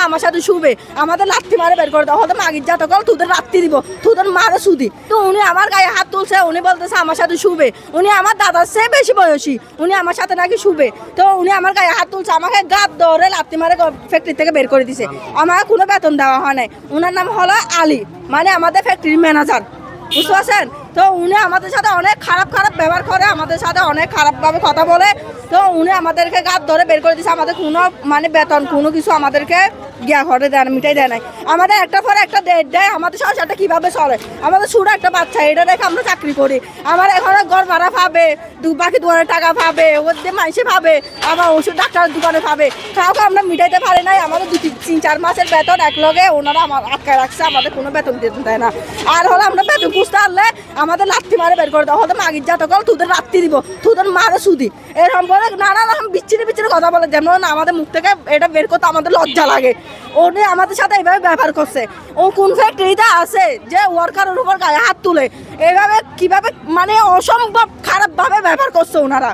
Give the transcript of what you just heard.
আমার সাথে শুবে, আমাদের লাত্তি মারে বের করে দাও, হয়তো মাগির যা তখন তোদের রাত্রি দিব, তোদের মারে সুদি। তো উনি আমার গায়ে হাত তুলছে, উনি বলতেছে আমার সাথে শুবে, উনি আমার দাদার চেয়ে বেশি বয়সী, উনি আমার সাথে নাকি শুবে। তো উনি আমার গায়ে হাত তুলছে, আমাকে গাত ধরে লাত্তি মারে ফ্যাক্টরি থেকে বের করে দিছে, আমাকে কোনো বেতন দেওয়া হয় নাই। ওনার নাম হলো আলী, মানে আমাদের ফ্যাক্টরির ম্যানেজার, বুঝতে পারছেন? তো উনি আমাদের সাথে অনেক খারাপ ব্যবহার করে, আমাদের সাথে অনেক খারাপভাবে কথা বলে। তো উনি আমাদেরকে গাত ধরে বের করে দিচ্ছে, আমাদের কোনো মানে বেতন কোনো কিছু আমাদেরকে গিয়া ঘরে দেয় না, মিটাই দেয় নাই। আমাদের একটা পরে একটা ডেট দেয়, আমাদের সংসারটা কীভাবে চলে? আমাদের ছোটো একটা বাচ্চা, এটা রেখে আমরা চাকরি করি। আমার এখন ঘর ভাড়া পাবে, বাকি দোকানের টাকা পাবে, ওর দিয়ে মাইসে পাবে, আবার ওষুধ ডাক্তারের দোকানে পাবে, কাউকে আমরা মিটাইতে পারি নাই। আমাদের 2-3-4 মাসের বেতন একলগে ওনারা আমার আটকায় রাখছে, আমাদের কোনো বেতন দিতে দেয় না। আর হলো আমরা বেতন খুঁজতে পারলে আমাদের লাত্তি মারে বের করে দাও, হয়তো মাগির যা তখন তোদের রাত্রি দিব, তোদের মারে সুদি, এরকম করে নানা রকম বিচ্ছিরি কথা বলে। যেমন আমাদের মুখ থেকে এটা বের করতে আমাদের লজ্জা লাগে। উনি আমাদের সাথে এইভাবে ব্যবহার করছে। ও কোন ফ্যাক্টরিতে আছে যে ওয়ার্কারের উপর গায়ে হাত তুলে এইভাবে কিভাবে মানে অসম্ভব খারাপভাবে ব্যবহার করছে ওনারা।